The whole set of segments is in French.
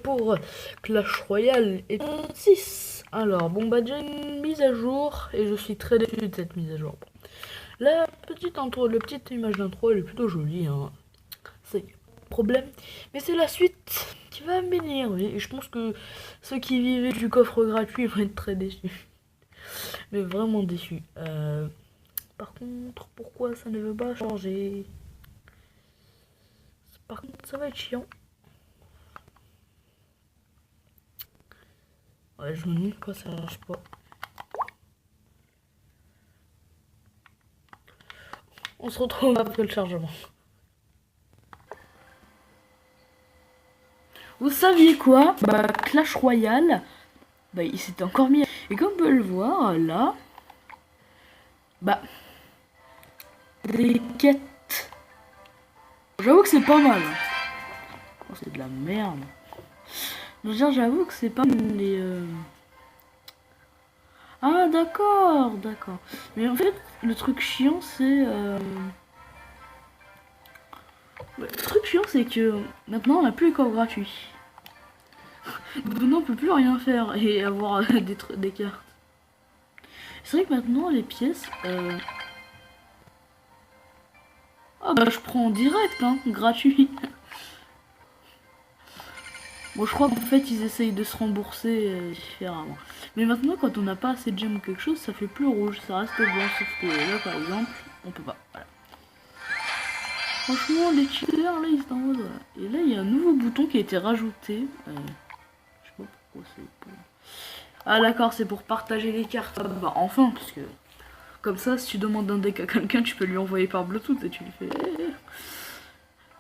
pour Clash Royale et 6. Alors, bon bah j'ai une mise à jour et je suis très déçu de cette mise à jour. La petite intro, la petite image d'intro, elle est plutôt jolie, hein. C'est problème. Mais c'est la suite qui va m'énerver. Et je pense que ceux qui vivaient du coffre gratuit vont être très déçus. Mais vraiment déçus. Par contre, pourquoi ça ne veut pas changer? Par contre, ça va être chiant. Ouais, je me demande pourquoi ça marche pas. On se retrouve après le chargement. Vous saviez quoi? Bah, Clash Royale, bah, il s'était encore mis. Et comme on peut le voir, là, bah, des quêtes. J'avoue que c'est pas mal. Oh, c'est de la merde. J'avoue que c'est pas les. Ah, d'accord, d'accord. Mais en fait, le truc chiant, c'est. Le truc chiant, c'est que maintenant, on n'a plus les coffres gratuits. Maintenant, on peut plus rien faire et avoir des cartes. C'est vrai que maintenant, les pièces. Ah, bah, je prends en direct, hein, gratuit. Bon, je crois qu'en fait, ils essayent de se rembourser différemment. Mais maintenant, quand on n'a pas assez de gemmes ou quelque chose, ça fait plus rouge, ça reste blanc. Sauf que là, par exemple, on peut pas. Voilà. Franchement, les cheaters, là, ils sont en mode. Voilà. Et là, il y a un nouveau bouton qui a été rajouté. Je sais pas pourquoi c'est pour. Ah, d'accord, c'est pour partager les cartes. Ah, bah, enfin, parce que. Comme ça, si tu demandes un deck à quelqu'un, tu peux lui envoyer par Bluetooth et tu lui fais.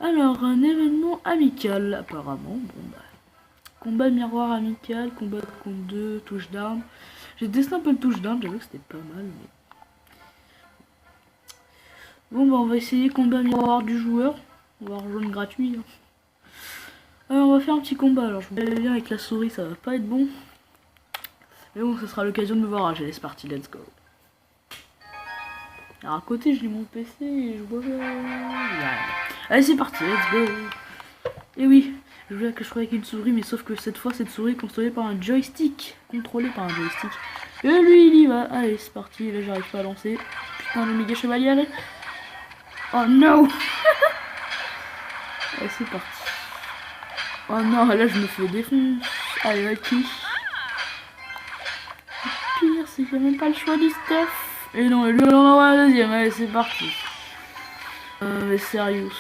Alors, un événement amical, apparemment. Bon, bah. Combat miroir amical, combat contre 2, touche d'armes. J'ai testé un peu le touche d'armes, j'avoue que c'était pas mal. Mais... Bon bah on va essayer combat miroir du joueur. On va rejoindre gratuit. Hein. Alors on va faire un petit combat. Alors je vous dis bien avec la souris ça va pas être bon. Mais bon ça sera l'occasion de me voir. Allez c'est parti, let's go. Alors à côté j'ai mon PC et je vois... Allez c'est parti, let's go. Et oui. Je voulais que je sois avec une souris, mais sauf que cette fois, cette souris est contrôlée par un joystick. Contrôlée par un joystick. Et lui, il y va. Allez, c'est parti. Là, j'arrive pas à lancer. Putain, le méga chevalier, allez. Oh non. Allez, c'est parti. Oh non, là, je me fais défoncer. Allez, va qui. Le pire, c'est que j'ai même pas le choix du stuff. Et non, lui, on en envoie la deuxième. Allez, c'est parti. Mais sérieux.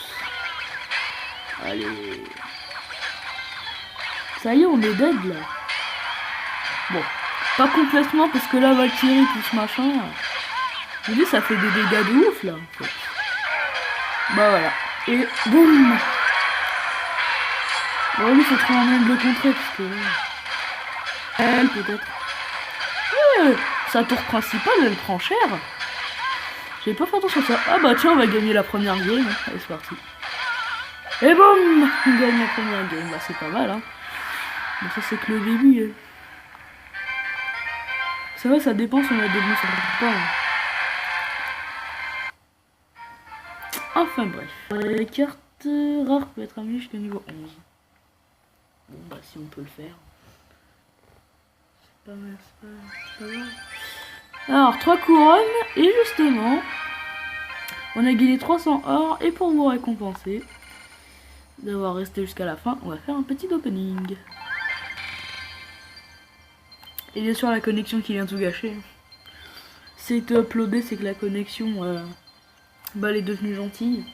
Allez. Ça y est, on est dead là. Bon, pas complètement parce que là, Valkyrie, tout ce machin. Je dis, ça fait des dégâts de ouf là. En fait. Bah voilà. Et boum. Bon, lui, faut trouver un moyen de le contrer parce que. Elle, peut-être. Sa tour principale, elle prend cher. J'ai pas fait attention à ça. Ah bah tiens, on va gagner la première game. Allez, c'est parti. Et boum. On gagne la première game. Bah, c'est pas mal, hein. Mais ça c'est que le début. C'est vrai, ça dépend si on a des bons, ça ne pas. Enfin bref. Les cartes rares peuvent être amenées jusqu'au niveau 11. Bon bah si on peut le faire. C'est pas mal, c'est pas mal. Alors 3 couronnes et justement on a gagné 300 or et pour vous récompenser d'avoir resté jusqu'à la fin, on va faire un petit opening. Et bien sûr la connexion qui vient tout gâcher. C'est été uploadé, c'est que la connexion bah, elle est devenue gentille.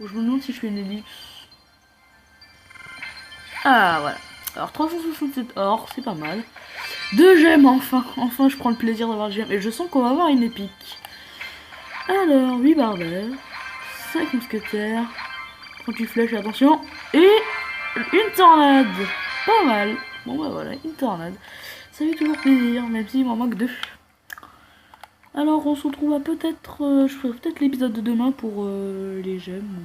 Bon, je me demande si je fais une ellipse. Ah voilà. Alors 367 or, c'est pas mal. 2 gemmes enfin. Enfin je prends le plaisir d'avoir le gemme. Et je sens qu'on va avoir une épique. Alors 8 barbères. 5 mousquetaires. 38 flèches, attention. Et une tornade. Pas mal. Bon bah voilà, une tornade. Ça fait toujours plaisir, même s'il m'en manque 2. Alors on se retrouve à peut-être... je ferai peut-être l'épisode de demain pour les gemmes.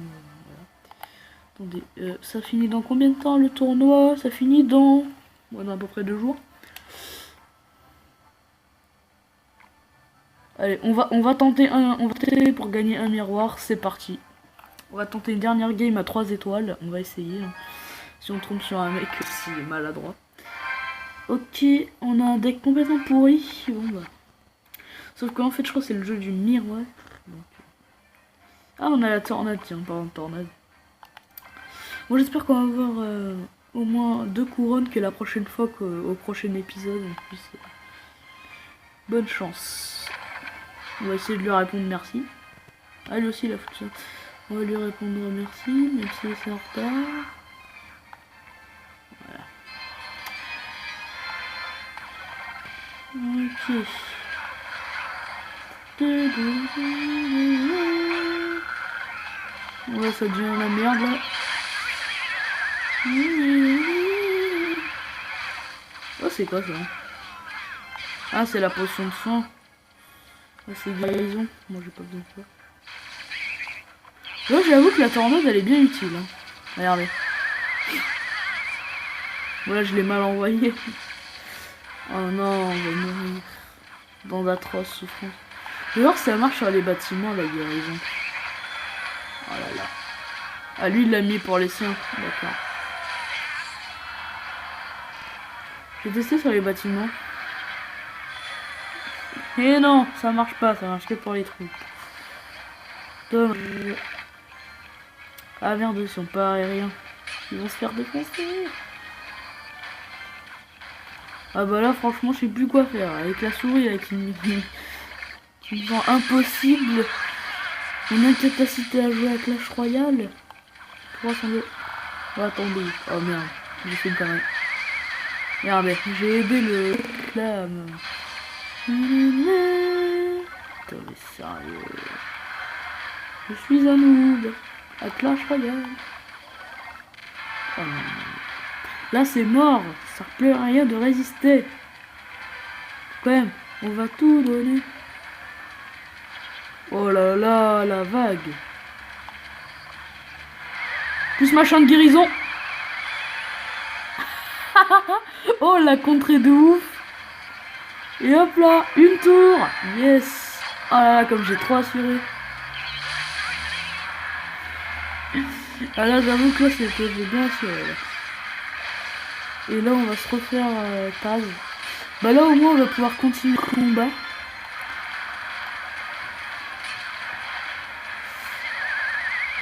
Voilà. Attendez, ça finit dans combien de temps le tournoi? Ça finit dans... Ouais, dans à peu près 2 jours. Allez, on va tenter pour gagner un miroir, c'est parti. On va tenter une dernière game à 3 étoiles, on va essayer. si on tombe sur un mec aussi maladroit. Ok, on a un deck complètement pourri. Bon bah. Sauf qu'en fait, je crois que c'est le jeu du miroir. Donc... Ah, on a la tornade, tiens, pardon, tornade. Bon, j'espère qu'on va avoir au moins 2 couronnes que la prochaine fois qu'au prochain épisode. En plus, bonne chance. On va essayer de lui répondre merci. Ah, lui aussi, il a foutu ça. On va lui répondre merci, même si c'est en retard. Voilà. Ok. Ouais, ça devient la merde là. Oh, c'est quoi ça? Ah, c'est la potion de soin. Ah, c'est guérison. Moi, j'ai pas besoin de ça. Là, j'avoue que la tornade, elle est bien utile. Hein. Regardez. Voilà, je l'ai mal envoyé. Oh non, on va mourir. Dans d'atroces souffrances. Je vais voir si ça marche sur les bâtiments, la guérison. Oh là là. Ah, lui, il l'a mis pour les siens. D'accord. J'ai testé sur les bâtiments. Et non, ça marche pas, ça marche que pour les trous. Ah merde, ils sont pas aériens. Ils vont se faire défoncer. Ah bah là, franchement, je sais plus quoi faire. Avec la souris, avec une rend impossible. Une incapacité à jouer à Clash Royale. Pour rassembler. Oh, attendez. Oh merde, j'ai fait une connerie. Regardez, j'ai aidé le clame. Putain, mais sérieux. Je suis un noob à Clash Royale. Oh non. Là c'est mort, ça ne sert plus à rien de résister. Quand même, on va tout donner. Oh là là, la vague. Plus machin de guérison. Oh, la contrée de ouf. Et hop là, une tour. Yes. Ah là là, comme j'ai trop assuré. Ah là, j'avoue que là, j'ai bien assuré. Là. Et là, on va se refaire Taz. Bah là, au moins, on va pouvoir continuer le combat.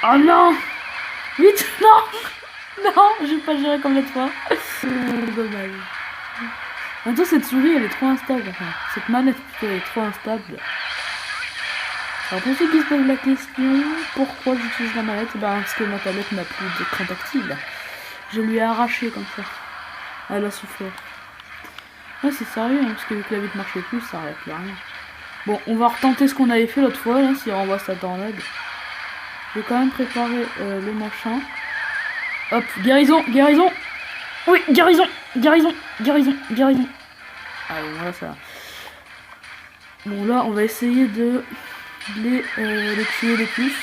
Oh non. Vite. Non. Non, j'ai pas géré comme l'autre fois. Dommage. En même temps, cette souris, elle est trop instable. Enfin, cette manette, plutôt, elle est trop instable. Alors, pour ceux qui se posent la question, pourquoi j'utilise la manette? Bah, parce que ma tablette n'a plus d'écran tactile. Je lui ai arraché comme ça. Elle a souffert. Ouais, c'est sérieux, hein, parce que le clavier ne marchait plus, ça arrête plus rien. Bon, on va retenter ce qu'on avait fait l'autre fois, là, s'il renvoie sa tornade. Je vais quand même préparer le machin. Hop, guérison, guérison. Oui, guérison, guérison, guérison, guérison. Allez, voilà ça. Bon, là, on va essayer de les tuer les plus.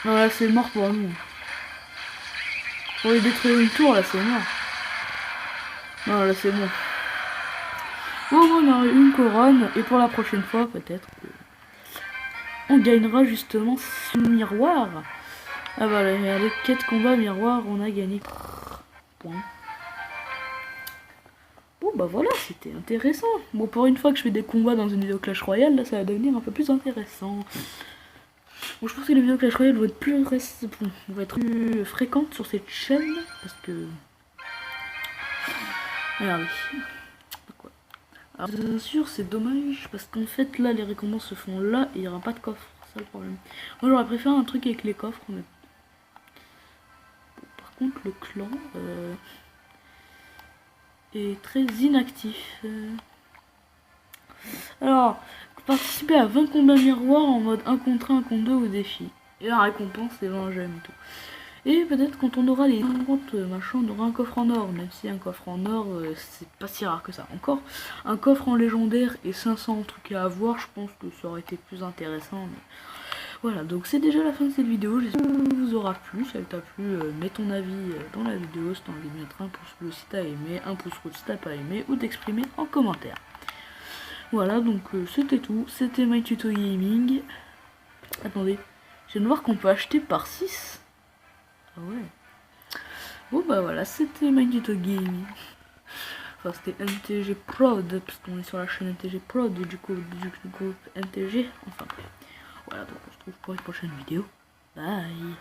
Non, là, c'est mort pour nous. Pour les détruire une tour, là, c'est mort. Non, là, c'est bon. Bon, on a une couronne, et pour la prochaine fois, peut-être, on gagnera justement ce miroir. Ah bah, les quêtes combat miroir, on a gagné. Point. Bon bah voilà, c'était intéressant. Bon, pour une fois que je fais des combats dans une vidéo Clash Royale, là ça va devenir un peu plus intéressant. Bon, je pense que les vidéos Clash Royale vont être plus fréquentes sur cette chaîne, parce que... Regardez. Alors bien sûr c'est dommage, parce qu'en fait là les récompenses se font là, et il n'y aura pas de coffre, c'est ça le problème. Moi j'aurais préféré un truc avec les coffres, mais... Bon, par contre le clan... est très inactif. Alors, participer à 20 combats miroirs en mode 1 contre 1, 1 contre 2 au défi. Et la récompense, c'est 20 gemmes et tout. Et peut-être quand on aura les 50 machins, on aura un coffre en or. Même si un coffre en or, c'est pas si rare que ça. Encore, un coffre en légendaire et 500 trucs à avoir, je pense que ça aurait été plus intéressant. Mais... Voilà, donc c'est déjà la fin de cette vidéo. J'espère que ça vous aura plu. Si elle t'a plu, mets ton avis dans la vidéo. Si t'as envie de mettre un pouce bleu si t'as aimé, un pouce rouge si t'as pas aimé, ou d'exprimer en commentaire. Voilà, donc c'était tout. C'était My Tuto Gaming. Attendez, je viens de voir qu'on peut acheter par 6. ouais. Bon bah voilà, c'était Magneto Gaming. Enfin c'était MTG Prod, parce qu'on est sur la chaîne MTG Prod, du coup du groupe MTG. Enfin bref. Voilà, donc on se retrouve pour une prochaine vidéo. Bye.